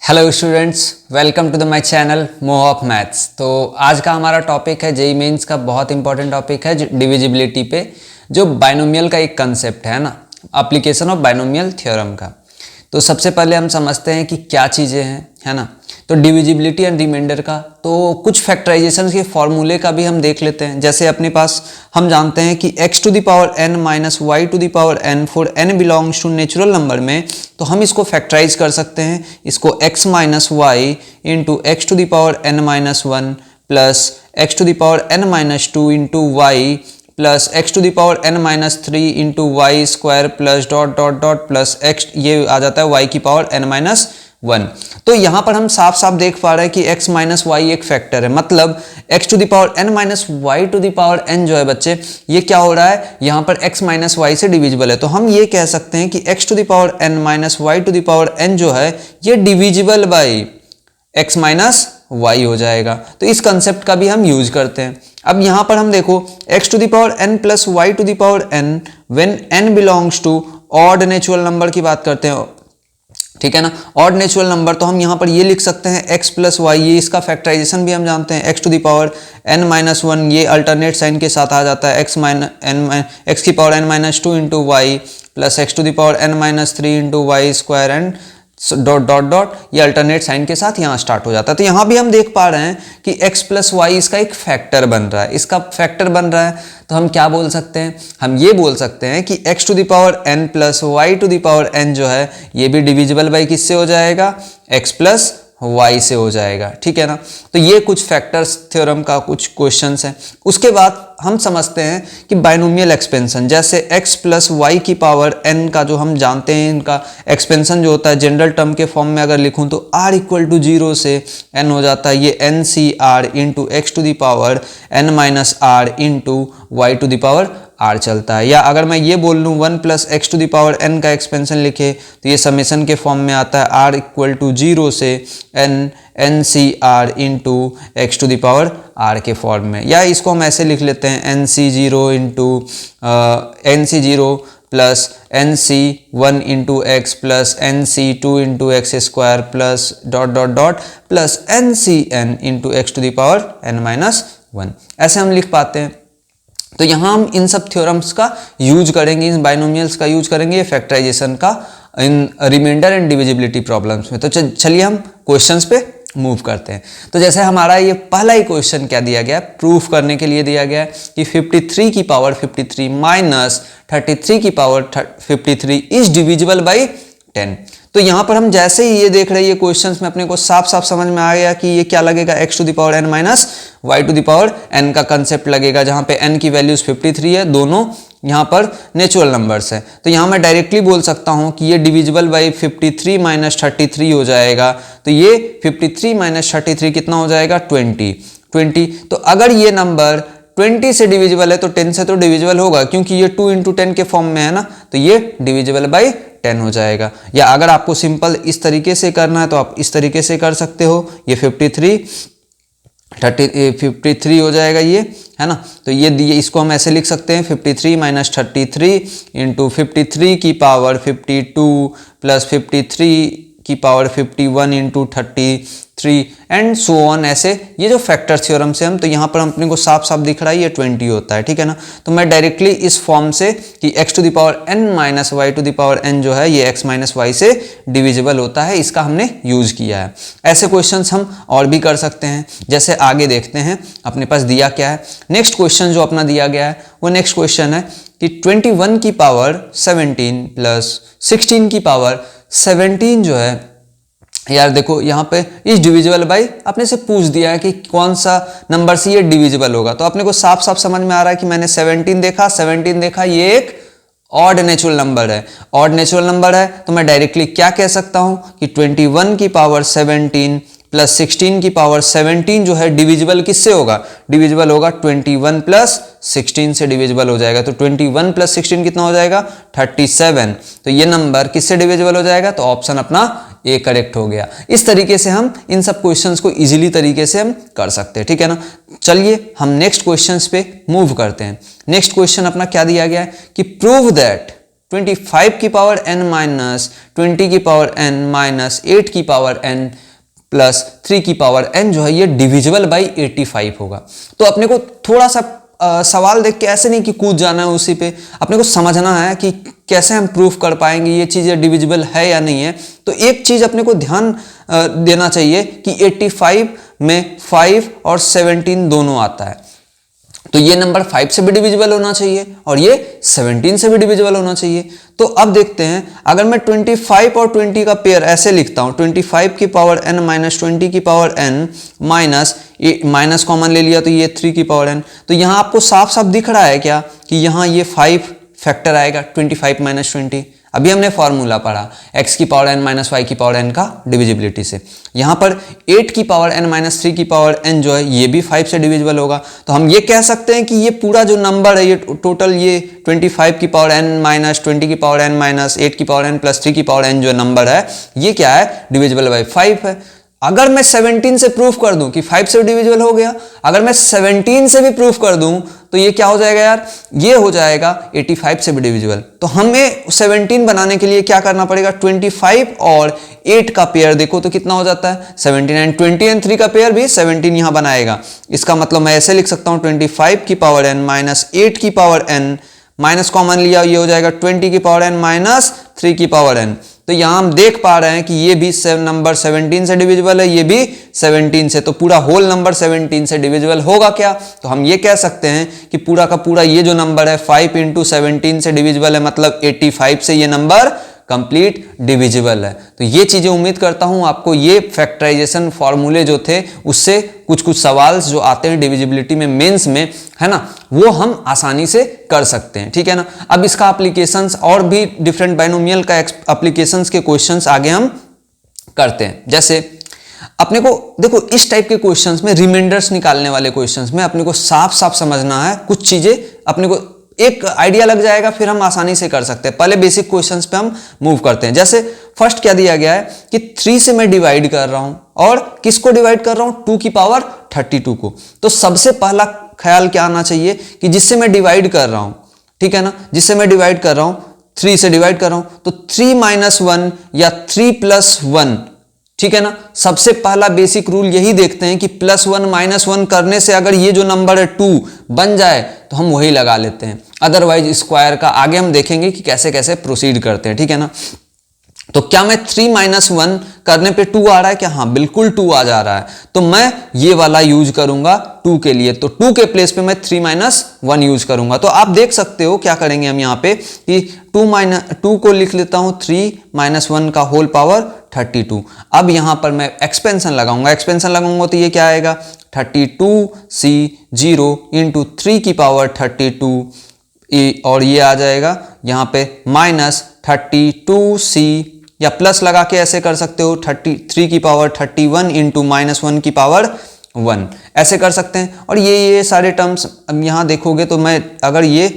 Hello students, welcome to the my channel Moh of maths. तो आज का हमारा टॉपिक है जेईई मेंस का बहुत इंपॉर्टेंट टॉपिक है डिविजिबिलिटी पे, जो बाइनोमियल का एक कंसेप्ट है ना, एप्लीकेशन ऑफ बाइनोमियल थ्योरम का। तो सबसे पहले हम समझते हैं कि क्या चीज़ें हैं, है ना। तो डिविजिबिलिटी एंड रिमाइंडर का तो कुछ फैक्टराइजेशन के फॉर्मूले का भी हम देख लेते हैं। जैसे अपने पास हम जानते हैं कि x to the power n minus Y to the power n for n belongs to natural number में, तो हम इसको फैक्टराइज कर सकते हैं। इसको x minus Y into x to the power n minus one plus x to the power n minus two into Y plus x to the power n minus three into Y square plus dot dot dot plus X, ये आ जाता है y की power n minus one. तो यहाँ पर हम साफ साफ देख पा रहे हैं कि x माइनस वाई एक फैक्टर है, मतलब x to the power n minus Y to the power n जो है बच्चे, ये क्या हो रहा है, यहाँ पर x माइनस वाई से डिविजिबल है। तो हम ये कह सकते हैं कि x to the power n minus Y to the power n जो है ये divisible by x minus Y हो जाएगा। तो इस कंसेप्ट का भी हम यूज करते हैं। अब यहाँ पर हम देखो x to the power n plus Y to the power n when n belongs to odd natural number की बात करते हैं, ठीक है ना, ऑड नेचुरल नंबर। तो हम यहाँ पर ये लिख सकते हैं x प्लस वाई, ये इसका फैक्टराइजेशन भी हम जानते हैं, x to the power n minus one, ये अल्टरनेट साइन के साथ आ जाता है x की power n minus two into Y plus x to the power n minus three into Y square and dot dot dot, ये alternate sign के साथ यहाँ स्टार्ट हो जाता है। तो यहाँ भी हम देख पा रहे हैं कि x प्लस वाई इसका एक फैक्टर बन रहा है, इसका फैक्टर बन रहा है। तो हम क्या बोल सकते हैं, हम ये बोल सकते हैं कि x to the power n plus Y to the power n जो है ये भी डिविजिबल बाई किससे हो जाएगा, x प्लस y से हो जाएगा, ठीक है ना। तो ये कुछ फैक्टर्स थ्योरम का कुछ क्वेश्चंस हैं। उसके बाद हम समझते हैं कि बाइनोमियल एक्सपेंशन, जैसे x प्लस वाई की पावर n का जो हम जानते हैं, इनका एक्सपेंशन जो होता है जनरल टर्म के फॉर्म में अगर लिखूं तो r इक्वल टू जीरो से n हो जाता है, ये n C r into x to the power n minus r into y to the power r चलता है। या अगर मैं ये बोल लूँ one plus x to the power n का एक्सपेंशन लिखे तो ये समेशन के फॉर्म में आता है, r इक्वल टू जीरो से n C r into x to the power r के फॉर्म में। या इसको हम ऐसे लिख लेते हैं n C zero into n C zero plus n C one into x plus n C two into x square plus dot dot dot plus n C n into x to the power n minus one, ऐसे हम लिख पाते हैं। तो यहाँ हम इन सब theorems का यूज करेंगे, इन बाइनोमियल्स का यूज करेंगे फैक्टराइजेशन का इन रिमाइंडर एंड डिविजिबिलिटी प्रॉब्लम्स में। तो चलिए हम क्वेश्चंस पे मूव करते हैं। तो जैसे हमारा ये पहला ही क्वेश्चन क्या दिया गया है, प्रूफ करने के लिए दिया गया है कि 53 की पावर 53 माइनस 33 की पावर 53 इज डिविजिबल बाई 10। तो यहाँ पर हम जैसे ही ये देख रहे हैं ये क्वेश्चंस में अपने को साफ साफ समझ में आ गया कि ये क्या लगेगा, x to the power n minus Y to the power n का कंसेप्ट लगेगा, जहाँ पे n की वैल्यूज 53 है, दोनों यहाँ पर नेचुरल नंबर्स है। तो यहाँ मैं डायरेक्टली बोल सकता हूँ कि ये डिविजिबल बाई 53 माइनस 33 हो जाएगा। तो ये 53 माइनस 33 कितना हो जाएगा, 20। तो अगर ये नंबर 20 से डिविजिबल है तो 10 से तो डिविजिबल होगा, क्योंकि ये 2 इंटू 10 के फॉर्म में है ना, तो ये डिविजिबल बाई 10 हो जाएगा। या अगर आपको सिंपल इस तरीके से करना है तो आप इस तरीके से कर सकते हो, ये 53 हो जाएगा, ये है ना। तो ये इसको हम ऐसे लिख सकते हैं 53 माइनस 33 इंटू 53 की पावर 52 प्लस 53 की power 51 into 33 and so on. ऐसे ये जो फैक्टर थ्योरम से हम, तो यहाँ पर अपने को साफ साफ दिख रहा है ये 20 होता है, ठीक है ना। तो मैं डायरेक्टली इस फॉर्म से कि x to the power n minus Y to the power n जो है ये x माइनस वाई से डिविजिबल होता है, इसका हमने यूज किया है। ऐसे क्वेश्चंस हम और भी कर सकते हैं। जैसे आगे देखते हैं अपने पास दिया क्या है। नेक्स्ट क्वेश्चन जो अपना दिया गया है वो नेक्स्ट क्वेश्चन है कि 21 की पावर 17 प्लस 16 की पावर 17 जो है, यार देखो यहाँ पे इस डिविजिबल बाई अपने से पूछ दिया है कि कौन सा नंबर से ये डिविजिबल होगा। तो अपने को साफ साफ समझ में आ रहा है कि मैंने 17 देखा, ये एक ऑड नेचुरल नंबर है, ऑड नेचुरल नंबर है। तो मैं डायरेक्टली क्या कह सकता हूँ कि 21 की पावर 17 प्लस 16 की पावर 17 जो है डिविजिबल किससे होगा, डिविजिबल होगा 21 प्लस 16 से डिविजिबल हो जाएगा। तो 21 प्लस 16 कितना हो जाएगा, 37। तो ये नंबर किससे डिविजिबल हो जाएगा, तो ऑप्शन अपना ए करेक्ट हो गया। इस तरीके से हम इन सब क्वेश्चंस को इजीली तरीके से हम कर सकते हैं, ठीक है ना। चलिए हम नेक्स्ट क्वेश्चंस पे मूव करते हैं। नेक्स्ट क्वेश्चन अपना क्या दिया गया है कि प्रूव दैट 25 की पावर n माइनस 20 की पावर n माइनस 8 की पावर n प्लस 3 की पावर n जो है ये डिविजिबल बाई 85 होगा। तो अपने को थोड़ा सा सवाल देख के ऐसे नहीं कि कूद जाना है उसी पे, अपने को समझना है कि कैसे हम प्रूफ कर पाएंगे ये चीज़ डिविजिबल है या नहीं है। तो एक चीज़ अपने को ध्यान देना चाहिए कि 85 में 5 और 17 दोनों आता है, तो ये नंबर 5 से भी डिविजिबल होना चाहिए और ये 17 से भी डिविजिबल होना चाहिए। तो अब देखते हैं, अगर मैं 25 और 20 का पेयर ऐसे लिखता हूं, 25 की पावर n माइनस 20 की पावर n माइनस कॉमन ले लिया तो ये 3 की पावर n, तो यहां आपको साफ साफ दिख रहा है क्या कि यहां ये 5 फैक्टर आएगा 25 माइनस 20। अभी हमने फॉर्मूला पढ़ा x की पावर n माइनस वाई की पावर n का डिविजिबिलिटी से। यहाँ पर 8 की पावर n माइनस 3 की पावर n जो है ये भी 5 से डिविजिबल होगा। तो हम ये कह सकते हैं कि ये पूरा जो नंबर है ये टोटल ये 25 की पावर n माइनस 20 की पावर n माइनस 8 की पावर n प्लस 3 की पावर n जो नंबर है ये क्या है, डिविजिबल बाई 5 है। अगर मैं 17 से प्रूफ कर दूं कि 5 से डिविजिबल हो गया, अगर मैं 17 से भी प्रूफ कर दूं तो ये क्या हो जाएगा यार, ये हो जाएगा 85 से भी डिविजिबल। तो हमें 17 बनाने के लिए क्या करना पड़ेगा, 25 और 8 का पेयर देखो तो कितना हो जाता है 17 एंड 20 एंड 3 का पेयर भी 17 यहां बनाएगा। इसका मतलब मैं ऐसे लिख सकता हूं 25 की पावर n माइनस 8 की पावर n माइनस कॉमन लिया, ये हो जाएगा 20 की पावर n माइनस 3 की पावर n। तो यहां हम देख पा रहे हैं कि ये भी नंबर 17 से डिविजिबल है, ये भी 17 से, तो पूरा होल नंबर 17 से डिविजिबल होगा क्या, तो हम ये कह सकते हैं कि पूरा का पूरा ये जो नंबर है 5 इंटू 17 से डिविजिबल है, मतलब 85 से ये नंबर कंप्लीट डिविजिबल है। तो ये चीजें उम्मीद करता हूं आपको ये फैक्टराइजेशन फॉर्मूले जो थे उससे कुछ कुछ सवाल जो आते हैं डिविजिबिलिटी में मेंस में, है ना, वो हम आसानी से कर सकते हैं, ठीक है ना। अब इसका एप्लीकेशंस और भी डिफरेंट बाइनोमियल का एप्लीकेशंस के क्वेश्चंस आगे हम करते हैं। जैसे अपने को देखो इस टाइप के क्वेश्चंस में, रिमाइंडर्स निकालने वाले क्वेश्चंस में अपने को साफ साफ समझना है, कुछ चीजें अपने को एक आइडिया लग जाएगा, फिर हम आसानी से कर सकते हैं। पहले बेसिक क्वेश्चंस पे हम मूव करते हैं। जैसे फर्स्ट क्या दिया गया है कि 3 से मैं डिवाइड कर रहा हूं, और किसको डिवाइड कर रहा हूं, 2 की पावर 32 को। तो सबसे पहला ख्याल क्या आना चाहिए कि जिससे मैं डिवाइड कर रहा हूं, ठीक है ना, जिससे मैं डिवाइड कर रहा हूं 3 से डिवाइड कर रहा हूं, तो 3 माइनस 1 या 3 प्लस 1, ठीक है ना। सबसे पहला बेसिक रूल यही देखते हैं कि प्लस 1 माइनस 1 करने से अगर ये जो नंबर है 2 बन जाए तो हम वही लगा लेते हैं, अदरवाइज स्क्वायर का आगे हम देखेंगे कि कैसे कैसे प्रोसीड करते हैं, ठीक है ना। तो क्या मैं 3 माइनस 1 करने पे 2 आ रहा है क्या, हाँ बिल्कुल 2 आ जा रहा है, तो मैं ये वाला यूज करूंगा 2 के लिए, तो 2 के प्लेस पे मैं 3 माइनस 1 यूज करूंगा। तो आप देख सकते हो क्या करेंगे हम यहाँ पे कि 2 को लिख लेता हूं 3 माइनस 1 का होल पावर 32। अब यहां पर मैं एक्सपेंशन लगाऊंगा, एक्सपेंशन लगाऊंगा तो ये क्या आएगा 32c0 इंटू 3 की पावर 32, और ये आ जाएगा यहां पे माइनस 32c, या प्लस लगा के ऐसे कर सकते हो 3 की पावर 31 इंटू माइनस 1 की पावर 1, ऐसे कर सकते हैं। और ये सारे टर्म्स यहां देखोगे तो मैं अगर ये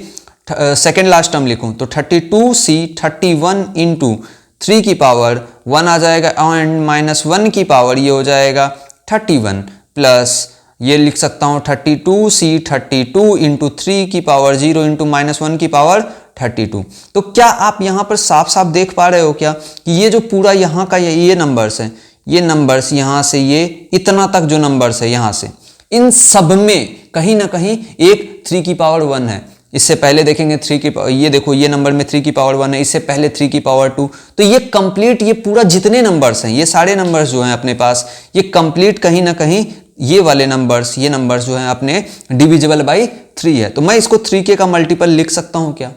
सेकेंड लास्ट टर्म लिखूं तो 32c 31 इंटू 3 की पावर 1 आ जाएगा, एंड माइनस 1 की पावर ये हो जाएगा 31, प्लस ये लिख सकता हूं 32c 32 इंटू 3 की पावर 0 इंटू माइनस 1 की पावर 32। तो क्या आप यहां पर साफ साफ देख पा रहे हो क्या कि ये जो पूरा यहां का ये नंबर्स है, ये नंबर्स यहां से ये इतना तक जो नंबर्स है यहां से, इन सब में कहीं ना कहीं एक 3 की पावर 1 है। इससे पहले देखेंगे 3 की पावर, ये देखो ये नंबर में 3 की पावर 1 है, इससे पहले 3 की पावर 2। तो ये कंप्लीट, ये पूरा जितने नंबर्स हैं, ये सारे नंबर्स जो हैं अपने पास, ये कंप्लीट कहीं ना कहीं ये वाले नंबर्स, ये नंबर्स जो हैं अपने डिविजिबल बाई 3 है। तो मैं इसको 3k का मल्टीपल लिख सकता हूं क्या,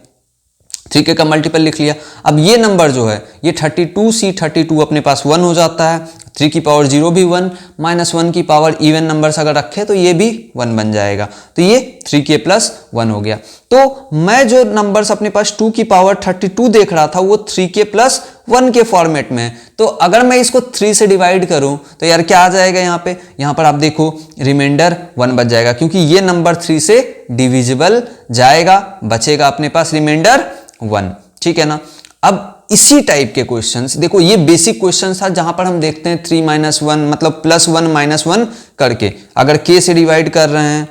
3k का मल्टीपल लिख लिया। अब ये नंबर जो है ये 32c 32 अपने पास 1 हो जाता है, 3 की पावर 0 भी 1, माइनस 1 की पावर इवन नंबर्स अगर रखे तो ये भी 1 बन जाएगा, तो ये 3k प्लस 1 हो गया। तो मैं जो नंबर्स अपने पास 2 की पावर 32 देख रहा था वो 3k प्लस 1 के फॉर्मेट में है। तो अगर मैं इसको 3 से डिवाइड करूं तो यार क्या आ जाएगा यहाँ पर आप देखो रिमाइंडर 1 बच जाएगा, क्योंकि ये नंबर 3 से डिविजिबल जाएगा, बचेगा अपने पास रिमाइंडर 1, ठीक है ना। अब इसी टाइप के क्वेश्चंस देखो, ये बेसिक क्वेश्चंस था जहां पर हम देखते हैं 3 माइनस 1 मतलब प्लस 1 माइनस 1 करके, अगर k से डिवाइड कर रहे हैं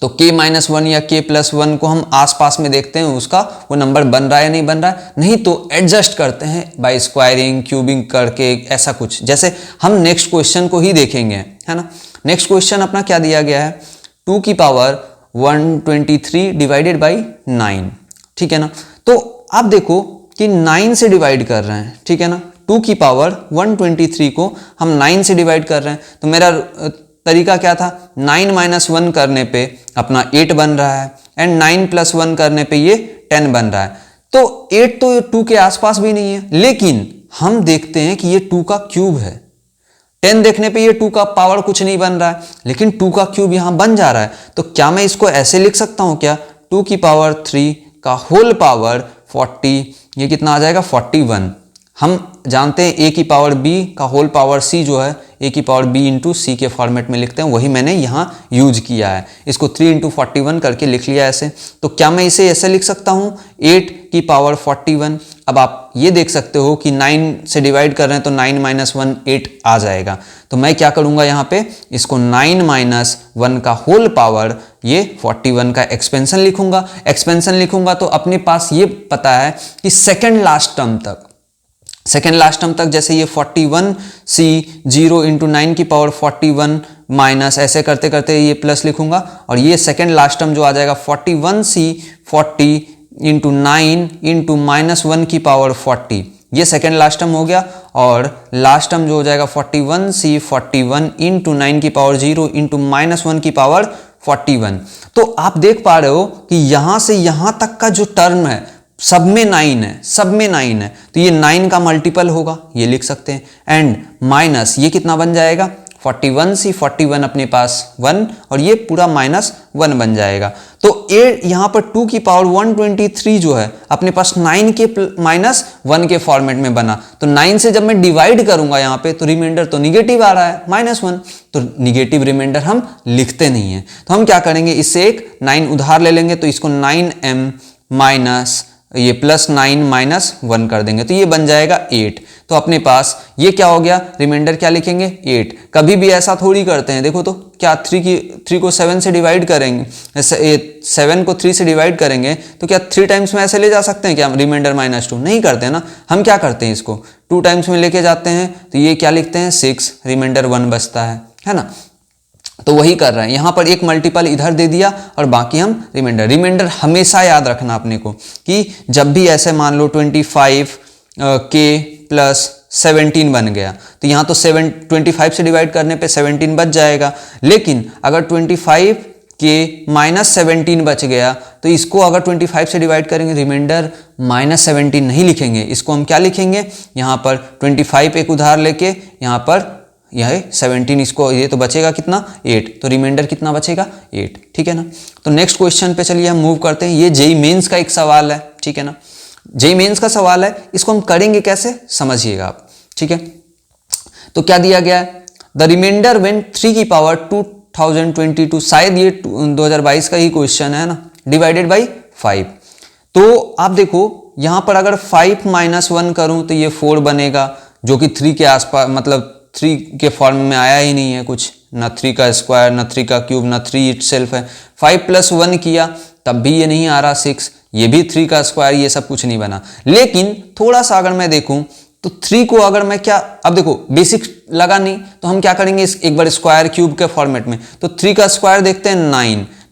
तो k-1 या k+1 को हम आसपास में देखते हैं उसका वो नंबर बन रहा है या नहीं बन रहा है, नहीं तो एडजस्ट करते हैं बाय स्क्वायरिंग क्यूबिंग करके, ऐसा कुछ। जैसे हम नेक्स्ट क्वेश्चन को ही देखेंगे, है ना। नेक्स्ट क्वेश्चन अपना क्या दिया गया है, 2 की पावर 123 डिवाइडेड बाई 9, ठीक है ना। तो आप देखो कि 9 से डिवाइड कर रहे हैं, ठीक है ना। 2 की पावर 123 को हम 9 से डिवाइड कर रहे हैं, तो मेरा तरीका क्या था, 9 - 1 करने पे अपना 8 बन रहा है, एंड 9 + 1 करने पे ये 10 बन रहा है। तो 8 तो 2 के आसपास भी नहीं है, लेकिन हम देखते हैं कि ये 2 का क्यूब है। 10 देखने पे ये 2 का पावर कुछ नहीं बन रहा है, लेकिन 2 का क्यूब यहां बन जा रहा है। तो क्या मैं इसको ऐसे लिख सकता हूं क्या, 2 की पावर 3 का होल पावर 40, ये कितना आ जाएगा 41। हम जानते हैं a की पावर b का होल पावर c जो है a की पावर b इंटू सी के फॉर्मेट में लिखते हैं, वही मैंने यहाँ यूज किया है। इसको 3 × 41 करके लिख लिया ऐसे। तो क्या मैं इसे ऐसे लिख सकता हूँ, 8 की पावर 41। अब आप ये देख सकते हो कि 9 से डिवाइड कर रहे हैं तो 9 - 1 8 आ जाएगा। तो मैं क्या करूँगा यहाँ पे, इसको 9 - 1 का होल पावर ये 41 का एक्सपेंशन लिखूंगा। एक्सपेंशन लिखूंगा तो अपने पास ये पता है कि सेकेंड लास्ट टर्म तक जैसे ये 41c 0 × 9 की पावर 41 माइनस ऐसे करते करते ये प्लस लिखूंगा, और ये सेकेंड लास्ट टर्म जो आ जाएगा 41c 40 × 9 × -1 की पावर 40, ये सेकेंड लास्ट टर्म हो गया। और लास्ट टर्म जो हो जाएगा 41c 41 × 9 की पावर 0 × -1 की पावर 41। तो आप देख पा रहे हो कि यहां से यहां तक का जो टर्म है सब में 9 है, सब में 9 है, तो ये 9 का मल्टीपल होगा, ये लिख सकते हैं। एंड माइनस ये कितना बन जाएगा, 41c 41 अपने पास 1, और ये पूरा -1 बन जाएगा। तो यहाँ पर 2 की पावर 123 जो है अपने पास 9 के -1 के फॉर्मेट में बना। तो 9 से जब मैं डिवाइड करूंगा यहाँ पे तो रिमाइंडर तो निगेटिव आ रहा है -1, तो निगेटिव रिमाइंडर हम लिखते नहीं है। तो हम क्या करेंगे, इससे एक 9 उधार ले लेंगे, तो इसको 9m माइनस ये +9 - 1 कर देंगे, तो ये बन जाएगा 8। तो अपने पास ये क्या हो गया, रिमाइंडर क्या लिखेंगे 8। कभी भी ऐसा थोड़ी करते हैं, देखो तो क्या 3 को 7 से डिवाइड करेंगे, 7 को 3 से डिवाइड करेंगे तो क्या 3 टाइम्स में ऐसे ले जा सकते हैं क्या, रिमाइंडर -2 नहीं करते हैं ना। हम क्या करते हैं, इसको 2 टाइम्स में लेके जाते हैं, तो ये क्या लिखते हैं 6, रिमाइंडर 1 बचता है ना। तो वही कर रहे हैं, यहाँ पर एक मल्टीपल इधर दे दिया और बाकी हम रिमाइंडर हमेशा याद रखना अपने को कि जब भी ऐसे मान लो 25 k + 17 बन गया, तो यहाँ तो 25 से डिवाइड करने पे 17 बच जाएगा। लेकिन अगर 25 k - 17 बच गया तो इसको अगर 25 से डिवाइड करेंगे, रिमाइंडर -17 नहीं लिखेंगे, इसको हम क्या लिखेंगे, यहाँ पर 25 एक उधार लेके यहाँ पर यह 17, इसको ये तो बचेगा कितना 8, तो रिमाइंडर कितना बचेगा 8, ठीक है ना। तो नेक्स्ट क्वेश्चन पे चलिए हम मूव करते हैं। ये जेईई मेंस का एक सवाल है, ठीक है ना, जेईई मेंस का सवाल है, इसको हम करेंगे कैसे समझिएगा आप, ठीक है। तो क्या दिया गया है, द रिमाइंडर व्हेन 3 की पावर 2022, शायद ये 2022 का ही क्वेश्चन है ना, डिवाइडेड बाई 5। तो आप देखो यहाँ पर अगर 5 - 1 करूँ तो ये 4 बनेगा, जो कि 3 के आसपास, मतलब 3 के फॉर्म में आया ही नहीं है कुछ, ना 3 का स्क्वायर, ना 3 का क्यूब, ना 3 इटसेल्फ है। 5 + 1 किया तब भी ये नहीं आ रहा 6, ये भी 3 का स्क्वायर, ये सब कुछ नहीं बना। लेकिन थोड़ा सा अगर मैं देखूं तो 3 को अगर मैं क्या, अब देखो बेसिक लगा नहीं तो हम क्या करेंगे, इस एक बार स्क्वायर क्यूब के फॉर्मेट में, तो 3 का स्क्वायर देखते हैं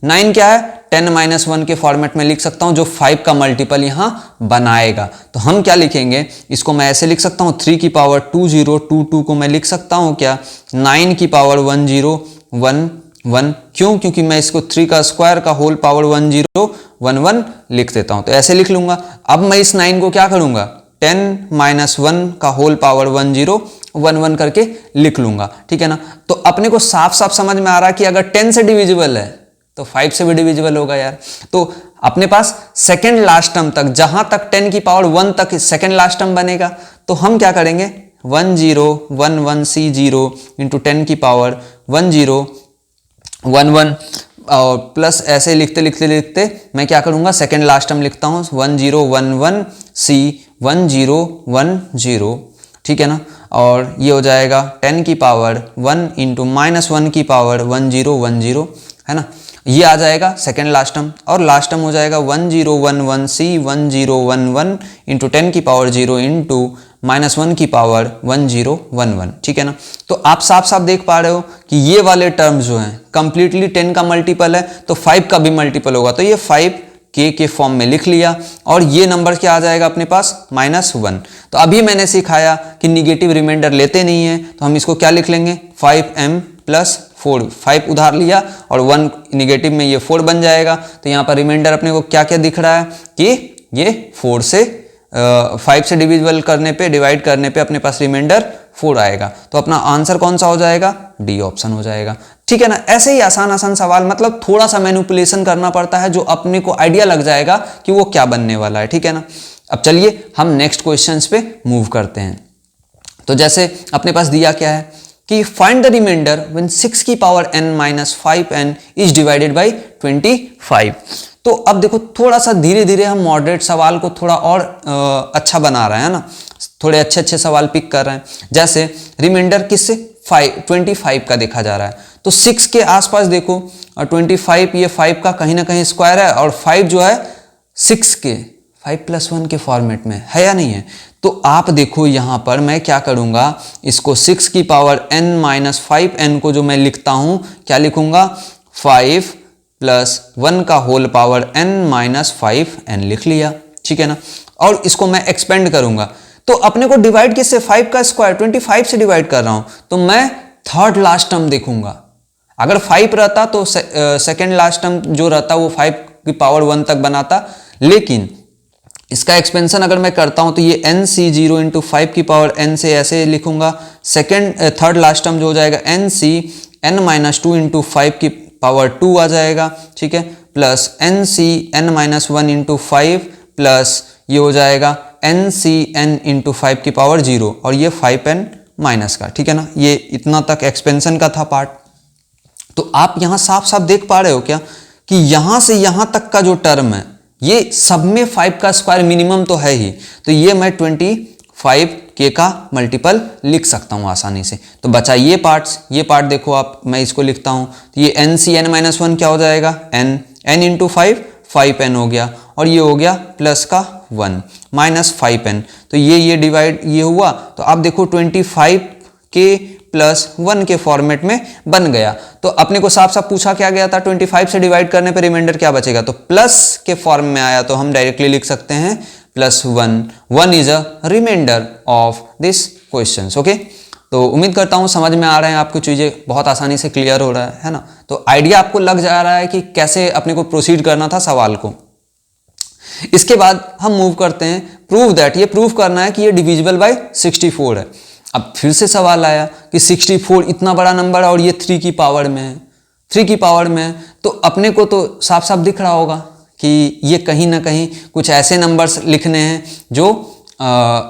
9 क्या है 10 - 1 के फॉर्मेट में लिख सकता हूं, जो 5 का मल्टीपल यहां बनाएगा। तो हम क्या लिखेंगे, इसको मैं ऐसे लिख सकता हूं, 3 की पावर 2022 को मैं लिख सकता हूं क्या 9 की पावर 1011, क्यों, क्योंकि मैं इसको 3 का स्क्वायर का होल पावर 1011 लिख देता हूं, तो ऐसे लिख लूंगा। अब मैं इस 9 को क्या करूंगा, 10 - 1 का होल पावर 1011 करके लिख लूंगा, ठीक है ना। तो अपने को साफ साफ समझ में आ रहा है कि अगर 10 से डिविजिबल है तो 5 से भी डिविजिबल होगा यार। तो अपने पास सेकेंड लास्ट टर्म तक, जहां तक 10 की पावर 1 तक सेकेंड लास्ट टर्म बनेगा, तो हम क्या करेंगे 1011c 0 × 10 की पावर 1011 और प्लस ऐसे लिखते मैं क्या करूंगा, सेकेंड लास्ट टर्म लिखता हूं 1011c 1010, ठीक है ना। और ये हो जाएगा 10 की पावर 1 × -1 की पावर 1010, है ना। ये आ जाएगा सेकेंड लास्ट टर्म, और लास्ट टर्म हो जाएगा 1011c 1011 इंटू 10 की पावर 0 इंटू -1 की पावर 1011, ठीक है ना। तो आप साफ साफ देख पा रहे हो कि ये वाले टर्म जो हैं कंप्लीटली 10 का मल्टीपल है, तो 5 का भी मल्टीपल होगा, तो ये 5 के फॉर्म में लिख लिया, और ये नंबर क्या आ जाएगा अपने पास -1। तो अभी मैंने सिखाया कि निगेटिव रिमाइंडर लेते नहीं है, तो हम इसको क्या लिख लेंगे 5m + 4, 5 उधार लिया और 1 निगेटिव में ये 4 बन जाएगा। तो यहाँ पर रिमाइंडर अपने को क्या क्या दिख रहा है कि ये 4 से 5 से डिवाइड करने पे अपने पास रिमाइंडर 4 आएगा। तो अपना आंसर कौन सा हो जाएगा, डी ऑप्शन हो जाएगा, ठीक है ना। ऐसे ही आसान आसान सवाल, मतलब थोड़ा सा मैनिपुलेशन करना पड़ता है, जो अपने को आइडिया लग जाएगा कि वो क्या बनने वाला है, ठीक है ना। अब चलिए हम नेक्स्ट क्वेश्चंस पे मूव करते हैं। तो जैसे अपने पास दिया क्या है कि फाइंड द रिमाइंडर व्हेन 6 की power n - 5n is divided by 25। तो अब देखो थोड़ा सा धीरे धीरे हम मॉडरेट सवाल को थोड़ा और अच्छा बना रहे हैं ना, थोड़े अच्छे अच्छे सवाल पिक कर रहे हैं। जैसे रिमाइंडर किससे 25 का देखा जा रहा है, तो 6 के आसपास देखो, और 25 ये 5 का कहीं ना कहीं स्क्वायर है, और 5 जो है 6 के 5 + 1 के फॉर्मेट में है या नहीं है। तो आप देखो यहाँ पर मैं क्या करूँगा, इसको 6 की पावर n - 5n को जो मैं लिखता हूँ क्या लिखूँगा 5 + 1 का होल पावर n - 5n लिख लिया, ठीक है ना। और इसको मैं एक्सपेंड करूँगा, तो अपने को डिवाइड किससे 5 का स्क्वायर 25 से डिवाइड कर रहा हूँ, तो मैं थर्ड लास्ट टर्म देखूंगा। अगर 5 रहता तो सेकेंड लास्ट टर्म जो रहता वो 5 की पावर 1 तक बनाता, लेकिन इसका एक्सपेंशन अगर मैं करता हूं तो ये nc0 इंटू 5 की पावर n से ऐसे लिखूंगा। थर्ड लास्ट टर्म जो हो जाएगा nc n - 2 इंटू 5 की पावर 2 आ जाएगा, ठीक है, plus nc n - 1 into 5 plus ये हो जाएगा nc n इंटू 5 की पावर 0, और ये 5n माइनस का, ठीक है ना। ये इतना तक एक्सपेंशन का था पार्ट। तो आप यहां साफ साफ देख पा रहे हो क्या कि यहां से यहां तक का जो टर्म है ये सब में 5 का स्क्वायर मिनिमम तो है ही, तो ये मैं 25k का मल्टीपल लिख सकता हूं आसानी से। तो बचा ये पार्ट देखो आप, मैं इसको लिखता हूं, तो ये nc n - 1 क्या हो जाएगा n इंटू 5n हो गया, और ये हो गया प्लस का 1 माइनस 5n, तो ये डिवाइड ये हुआ, तो आप देखो 25k + 1 के फॉर्मेट में बन गया। तो अपने को साफ साफ पूछा क्या गया था 25 से डिवाइड करने पर रिमाइंडर क्या बचेगा, तो प्लस के फॉर्म में आया, तो हम डायरेक्टली लिख सकते हैं +1 is a remainder of this question. Okay, तो उम्मीद करता हूं समझ में आ रहे हैं आपको, चीजें बहुत आसानी से क्लियर हो रहा है ना। तो आइडिया आपको लग जा रहा है कि कैसे अपने को प्रोसीड करना था सवाल को। इसके बाद हम मूव करते हैं प्रूव दैट, ये प्रूव करना है कि ये डिविजिबल बाय 64 है। अब फिर से सवाल आया कि 64 इतना बड़ा नंबर है और ये 3 की पावर में है, 3 की पावर में है, तो अपने को तो साफ साफ दिख रहा होगा कि ये कहीं ना कहीं कुछ ऐसे नंबर्स लिखने हैं जो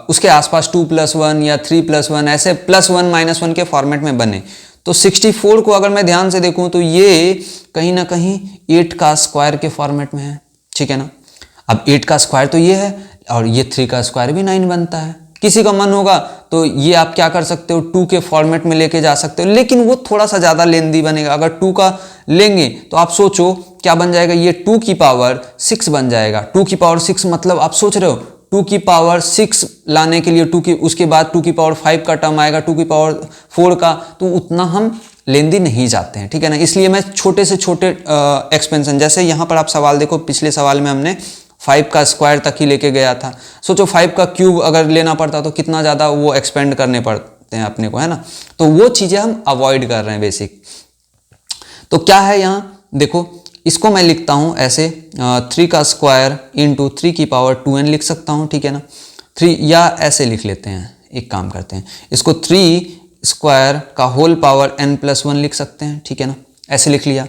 उसके आसपास 2 + 1 या 3 + 1 ऐसे +1 - 1 के फॉर्मेट में बने। तो 64 को अगर मैं ध्यान से देखूं तो ये कहीं ना कहीं 8 का स्क्वायर के फॉर्मेट में है, ठीक है ना। अब 8 का स्क्वायर तो ये है, और ये 3 का स्क्वायर भी 9 बनता है। किसी का मन होगा तो ये आप क्या कर सकते हो 2 के फॉर्मेट में लेके जा सकते हो, लेकिन वो थोड़ा सा ज़्यादा लेंदी बनेगा। अगर 2 का लेंगे तो आप सोचो क्या बन जाएगा, ये 2 की पावर 6 बन जाएगा। 2 की पावर 6 मतलब आप सोच रहे हो 2 की पावर 6 लाने के लिए 2 की, उसके बाद 2 की पावर 5 का टर्म आएगा, 2 की पावर 4 का, तो उतना हम लेंदी नहीं जाते हैं, ठीक है ना। इसलिए मैं छोटे से छोटे एक्सपेंशन, जैसे यहाँ पर आप सवाल देखो, पिछले सवाल में हमने 5 का स्क्वायर तक ही लेके गया था। सोचो 5 का क्यूब अगर लेना पड़ता तो कितना ज़्यादा वो एक्सपेंड करने पड़ते हैं अपने को, है ना। तो वो चीज़ें हम अवॉइड कर रहे हैं बेसिक। तो क्या है यहाँ देखो, इसको मैं लिखता हूँ ऐसे 3 का स्क्वायर इंटू 3 की पावर 2n लिख सकता हूँ, ठीक है ना। 3 या ऐसे लिख लेते हैं, एक काम करते हैं, इसको 3 स्क्वायर का होल पावर n + 1 लिख सकते हैं, ठीक है ना, ऐसे लिख लिया।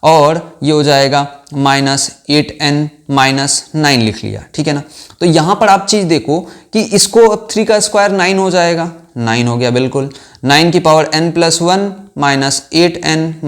और ये हो जाएगा -8n - 9 लिख लिया, ठीक है ना। तो यहाँ पर आप चीज़ देखो कि इसको अब 3 का स्क्वायर 9 हो जाएगा, 9 हो गया बिल्कुल, 9 की पावर n + 1 -8n -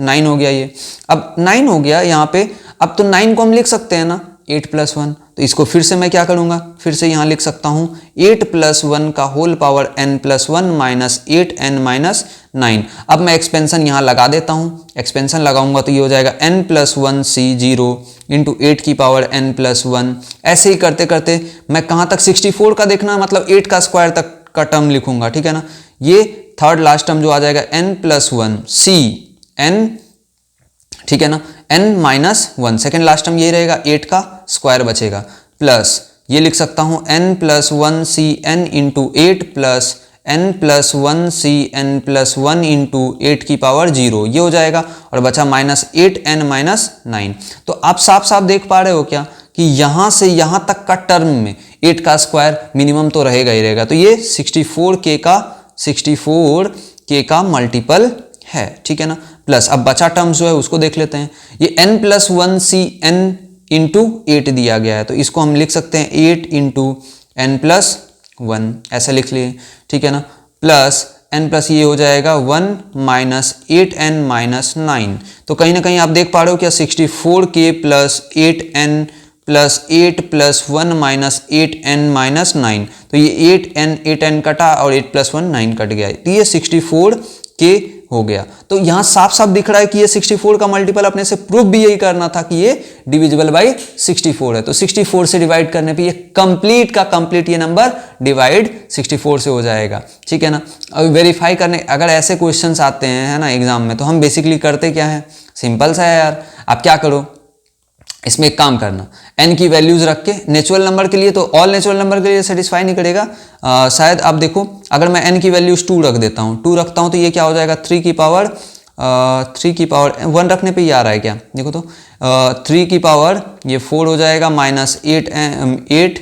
9 हो गया ये। अब 9 हो गया यहाँ पे, अब तो 9 को हम लिख सकते हैं ना 8+1, तो इसको फिर से मैं क्या करूँगा, फिर से यहाँ लिख सकता हूँ 8+1 का whole power n+1 minus 8n-9। अब मैं एक्सपेंशन यहाँ लगा देता हूँ, एक्सपेंशन लगाऊंगा तो ये हो जाएगा n+1c 0 इंटू 8 की पावर n+1। ऐसे ही करते करते मैं कहाँ तक 64 का देखना, मतलब 8 का स्क्वायर तक का टर्म लिखूंगा, ठीक है ना। ये थर्ड लास्ट टर्म जो आ जाएगा n+1c n, ठीक है ना, n-1, सेकेंड लास्ट टर्म ये रहेगा, 8 का स्क्वायर बचेगा, प्लस ये लिख सकता हूँ n+1c n into 8 plus n+1c n+1 into 8 की पावर 0, ये हो जाएगा, और बचा -8n-9। तो आप साफ साफ देख पा रहे हो क्या कि यहाँ से यहाँ तक का टर्म में 8 का स्क्वायर मिनिमम तो रहेगा ही रहेगा, तो ये 64k का मल्टीपल है, ठीक है ना। प्लस अब बचा टर्म्स जो है उसको देख लेते हैं, ये n+1c n इंटू 8 दिया गया है, तो इसको हम लिख सकते हैं 8 इंटू n+1, ऐसा लिख लिए, ठीक है ना। प्लस n प्लस ये हो जाएगा 1 माइनस 8n-9। तो कहीं ना कहीं आप देख पा रहे हो क्या, 64k plus 8n plus 8 plus 1 minus 8n-9, तो ये 8n कटा और 8 प्लस 1 9 कट गया, तो ये 64k हो गया। तो यहाँ साफ साफ दिख रहा है कि ये 64 का मल्टीपल, अपने से प्रूफ भी यही करना था कि ये डिविजिबल बाई 64 है, तो 64 से डिवाइड करने पे ये कंप्लीट का कंप्लीट ये नंबर डिवाइड 64 से हो जाएगा, ठीक है ना। अब वेरीफाई करने अगर ऐसे क्वेश्चंस आते हैं, है ना, एग्जाम में, तो हम बेसिकली करते क्या है, सिंपल सा है यार। आप क्या करो, इसमें एक काम करना, n की वैल्यूज रख के नेचुरल नंबर के लिए, तो ऑल नेचुरल नंबर के लिए सेटिस्फाई नहीं करेगा, शायद आप देखो, अगर मैं n की वैल्यूज 2 रख देता हूँ, 2 रखता हूँ तो ये क्या हो जाएगा, 3 की पावर 1 रखने पे ये आ रहा है क्या, देखो तो 3 की पावर ये 4 हो जाएगा, माइनस 8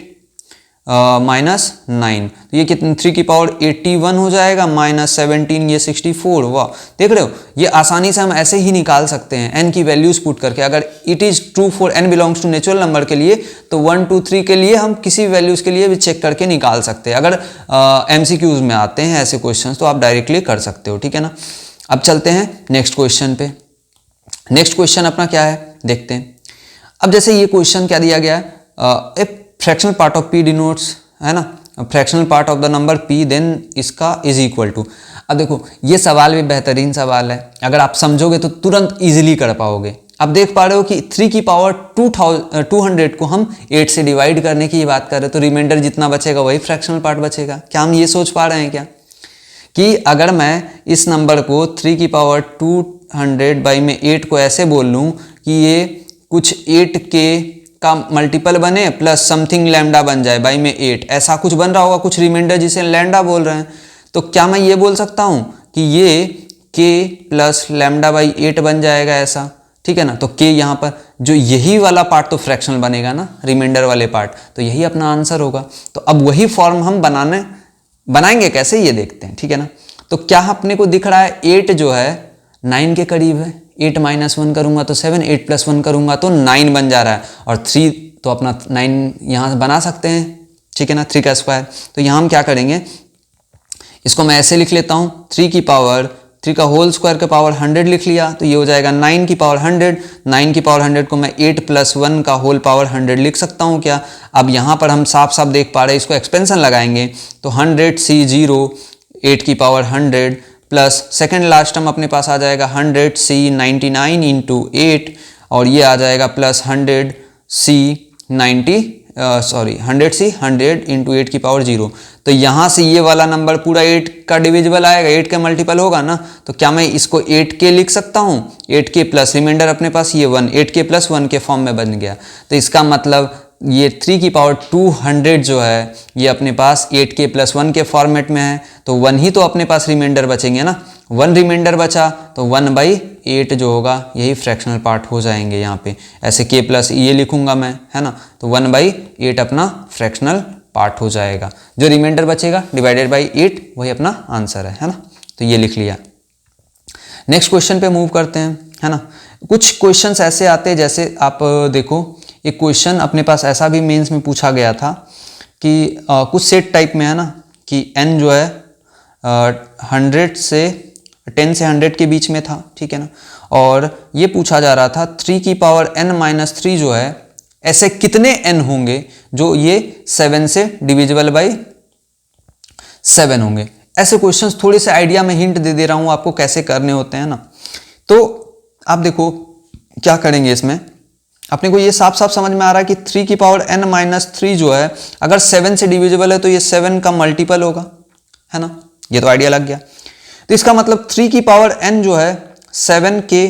माइनस 9, तो ये कितने, 3 की पावर 81 हो जाएगा, माइनस 17 ये 64। वाह, देख रहे हो, ये आसानी से हम ऐसे ही निकाल सकते हैं n की वैल्यूज पुट करके। अगर it is true for n belongs to natural number के लिए, तो 1 2 3 के लिए हम किसी वैल्यूज़ के लिए भी चेक करके निकाल सकते हैं। अगर MCQs में आते हैं ऐसे क्वेश्चन तो आप डायरेक्टली कर सकते हो, ठीक है ना। अब चलते हैं नेक्स्ट क्वेश्चन पे। नेक्स्ट क्वेश्चन अपना क्या है देखते हैं। अब जैसे ये क्वेश्चन क्या दिया गया है, fractional part of p denotes, है ना, fractional part of the number p, then इसका इज इक्वल टू। अब देखो ये सवाल भी बेहतरीन सवाल है, अगर आप समझोगे तो तुरंत इजीली कर पाओगे। अब देख पा रहे हो कि 3 की पावर 200 को हम 8 से डिवाइड करने की बात कर रहे हैं, तो रिमाइंडर जितना बचेगा वही फ्रैक्शनल पार्ट बचेगा। क्या हम ये सोच पा रहे हैं क्या कि अगर मैं इस नंबर को 3 की पावर 200 बाई में 8 को ऐसे बोल लूँ कि ये कुछ 8k का मल्टीपल बने प्लस समथिंग लैम्डा बन जाए बाई में 8, ऐसा कुछ बन रहा होगा, कुछ रिमाइंडर जिसे लैम्डा बोल रहे हैं, तो क्या मैं ये बोल सकता हूँ कि ये k प्लस लैम्डा बाई 8 बन जाएगा ऐसा, ठीक है ना। तो k यहाँ पर जो यही वाला पार्ट तो फ्रैक्शनल बनेगा ना, रिमाइंडर वाले पार्ट, तो यही अपना आंसर होगा। तो अब वही फॉर्म हम बनाएंगे कैसे ये देखते हैं, ठीक है ना। तो क्या अपने को दिख रहा है 8 जो है 9 के करीब है, 8 माइनस 1 करूंगा तो 7, 8 प्लस 1 करूंगा तो 9 बन जा रहा है, और 3 तो अपना 9 यहाँ से बना सकते हैं, ठीक है ना, 3 का स्क्वायर। तो यहाँ हम क्या करेंगे, इसको मैं ऐसे लिख लेता हूँ, 3 की पावर 3 का होल स्क्वायर का पावर 100 लिख लिया, तो ये हो जाएगा 9 की पावर 100। 9 की पावर 100 को मैं 8 प्लस 1 का होल पावर 100 लिख सकता हूँ क्या। अब यहाँ पर हम साफ साफ देख पा रहे हैं, इसको एक्सपेंशन लगाएंगे तो 100c0 8 की power 100 plus second last term अपने पास आ जाएगा 100c 99 इंटू 8, और ये आ जाएगा प्लस 100c 100 इंटू 8 की पावर 0। तो यहाँ से ये वाला नंबर पूरा 8 का डिविजिबल आएगा, 8 का मल्टीपल होगा ना, तो क्या मैं इसको 8k लिख सकता हूँ, 8k प्लस रिमाइंडर अपने पास ये 1, 8k प्लस 1 के फॉर्म में बन गया। तो इसका मतलब ये 3 की पावर 200 जो है ये अपने पास 8k प्लस 1 के फॉर्मेट में है, तो 1 ही तो अपने पास रिमाइंडर बचेंगे ना, 1 रिमाइंडर बचा तो 1/8 जो होगा यही फ्रैक्शनल पार्ट हो जाएंगे यहाँ पे। ऐसे k प्लस ये लिखूंगा मैं, है ना, तो 1/8 अपना फ्रैक्शनल पार्ट हो जाएगा, जो रिमाइंडर बचेगा डिवाइडेड बाई 8 वही अपना आंसर है ना। तो ये लिख लिया। नेक्स्ट क्वेश्चन पे मूव करते हैं, है ना। कुछ क्वेश्चंस ऐसे आते हैं, जैसे आप देखो एक क्वेश्चन अपने पास ऐसा भी मेंस में पूछा गया था कि कुछ सेट टाइप में है ना, कि n जो है 10 से 100 के बीच में था, ठीक है ना, और ये पूछा जा रहा था 3 की पावर n-3 जो है ऐसे कितने n होंगे जो ये 7 से डिविजिबल बाई 7 होंगे। ऐसे क्वेश्चंस थोड़े से आइडिया में हिंट दे रहा हूं आपको कैसे करने होते हैं ना। तो आप देखो क्या करेंगे, इसमें अपने को ये साफ साफ समझ में आ रहा है कि 3 की पावर n-3 जो है अगर 7 से डिविजिबल है तो ये 7 का मल्टीपल होगा, है ना। ये तो आइडिया लग गया। तो इसका मतलब 3 की पावर n जो है 7k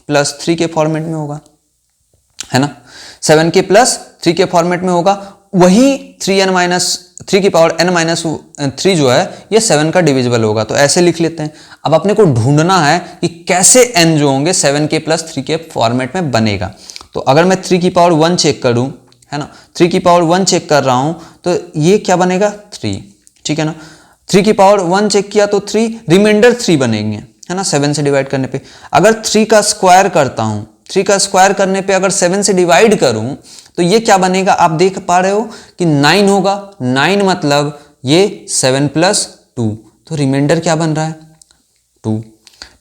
प्लस 3 के फॉर्मेट में होगा, है ना। 7k प्लस 3 के फॉर्मेट में होगा। वही 3 की पावर n-3 जो है ये 7 का डिविजिबल होगा। तो ऐसे लिख लेते हैं। अब अपने को ढूंढना है कि कैसे n जो होंगे 7k प्लस 3 के फॉर्मेट में बनेगा। तो अगर मैं 3 की पावर 1 चेक करूं, है ना, 3 की पावर 1 चेक कर रहा हूं तो ये क्या बनेगा 3, ठीक है ना। 3 की पावर 1 चेक किया तो 3, रिमाइंडर 3 बनेंगे, है ना, 7 से डिवाइड करने पे। अगर 3 का स्क्वायर करता हूं, 3 का स्क्वायर करने पे अगर 7 से डिवाइड करूं तो ये क्या बनेगा, आप देख पा रहे हो कि 9 होगा। 9 मतलब ये 7 प्लस 2, तो रिमाइंडर क्या बन रहा है 2,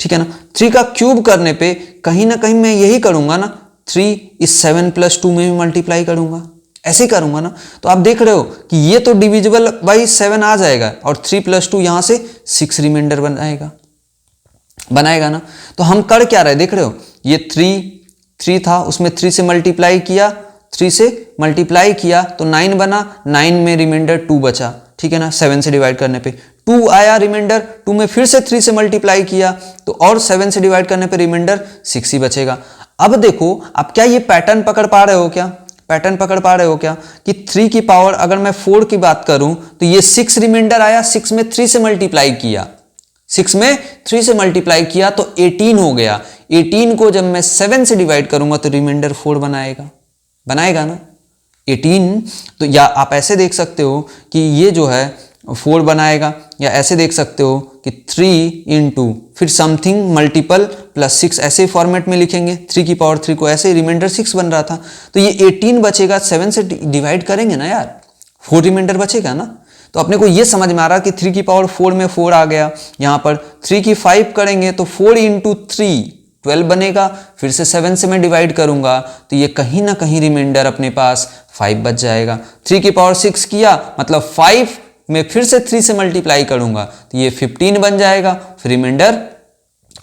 ठीक है ना। 3 का क्यूब करने पे कहीं ना कहीं मैं यही करूंगा ना, 3 इस 7 प्लस 2 में भी मल्टीप्लाई करूंगा, ऐसे ही करूंगा ना। तो आप देख रहे हो कि ये तो डिविजिबल बाई 7 आ जाएगा और 3 प्लस 2 यहां से 6 रिमाइंडर बनाएगा ना। तो हम कर क्या रहे देख रहे हो, ये 3 था, उसमें 3 से मल्टीप्लाई किया, 3 से मल्टीप्लाई किया तो 9 बना, 9 में रिमाइंडर 2 बचा, ठीक है ना। 7 से डिवाइड करने पे 2 आया रिमाइंडर, 2 में फिर से 3 से मल्टीप्लाई किया तो और 7 से डिवाइड करने पे रिमाइंडर 6 ही बचेगा। अब देखो आप क्या ये पैटर्न पकड़ पा रहे हो क्या, पैटर्न पकड़ पा रहे हो क्या कि 3 की पावर अगर मैं 4 की बात करूं तो ये 6 रिमाइंडर आया, 6 में 3 से मल्टीप्लाई किया, 6 में 3 से मल्टीप्लाई किया तो 18 हो गया। 18 को जब मैं 7 से डिवाइड करूंगा तो रिमाइंडर 4 बनाएगा ना 18। तो या आप ऐसे देख सकते हो कि ये जो है 4 बनाएगा, या ऐसे देख सकते हो कि 3 इंटू फिर समथिंग मल्टीपल प्लस 6, ऐसे फॉर्मेट में लिखेंगे। 3 की पावर 3 को ऐसे रिमाइंडर 6 बन रहा था तो ये 18 बचेगा, 7 से डिवाइड करेंगे ना यार, 4 रिमाइंडर बचेगा ना। तो अपने को ये समझ में आ रहा कि 3 की पावर 4 में 4 आ गया, यहाँ पर 3 की 5 करेंगे तो 4 इंटू 3 12 बनेगा, फिर से 7 से मैं डिवाइड करूंगा तो ये कहीं ना कहीं रिमाइंडर अपने पास 5 बच जाएगा। 3 की पावर 6 किया मतलब 5 में फिर से 3 से मल्टीप्लाई करूंगा तो ये 15 बन जाएगा, फिर रिमाइंडर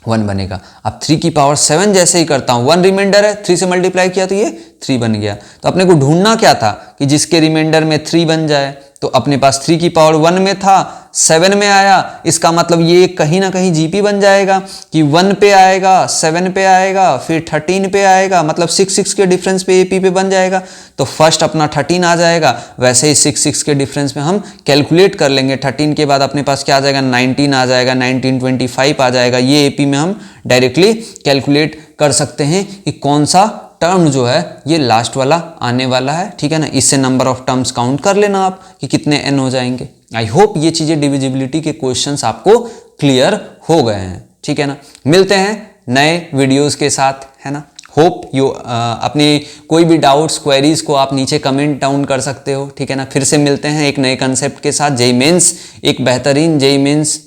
1 बनेगा। अब 3 की पावर 7 जैसे ही करता हूं, 1 रिमाइंडर है, 3 से मल्टीप्लाई किया तो ये 3 बन गया। तो अपने को ढूंढना क्या था कि जिसके रिमाइंडर में 3 बन जाए। तो अपने पास 3 की पावर 1 में था, 7 में आया, इसका मतलब ये कहीं ना कहीं जीपी बन जाएगा कि 1 पे आएगा, 7 पे आएगा, फिर 13 पे आएगा, मतलब 6 के डिफरेंस पे एपी पे बन जाएगा। तो फर्स्ट अपना 13 आ जाएगा, वैसे ही 6 के डिफरेंस में हम कैलकुलेट कर लेंगे। 13 के बाद अपने पास क्या आ जाएगा 19 आ जाएगा, 1925 आ जाएगा। ये एपी में हम डायरेक्टली कैलकुलेट कर सकते हैं कि कौन सा टर्म जो है ये लास्ट वाला आने वाला है, ठीक है ना। इससे नंबर ऑफ टर्म्स काउंट कर लेना आप कि कितने n हो जाएंगे। आई होप ये चीजें डिविजिबिलिटी के क्वेश्चंस आपको क्लियर हो गए हैं, ठीक है ना। मिलते हैं नए वीडियोस के साथ, है ना। होप यू अपनी कोई भी डाउट्स क्वेरीज को आप नीचे कमेंट डाउन कर सकते हो, ठीक है ना। फिर से मिलते हैं एक नए कंसेप्ट के साथ। जेईई मेंस एक बेहतरीन जेईई मेंस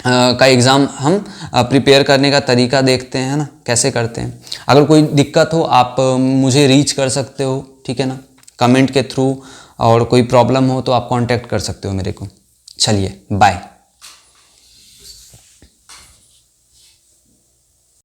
का एग्ज़ाम हम प्रिपेयर करने का तरीका देखते हैं, ना, कैसे करते हैं। अगर कोई दिक्कत हो आप मुझे रीच कर सकते हो, ठीक है ना, कमेंट के थ्रू, और कोई प्रॉब्लम हो तो आप कांटेक्ट कर सकते हो मेरे को। चलिए बाय।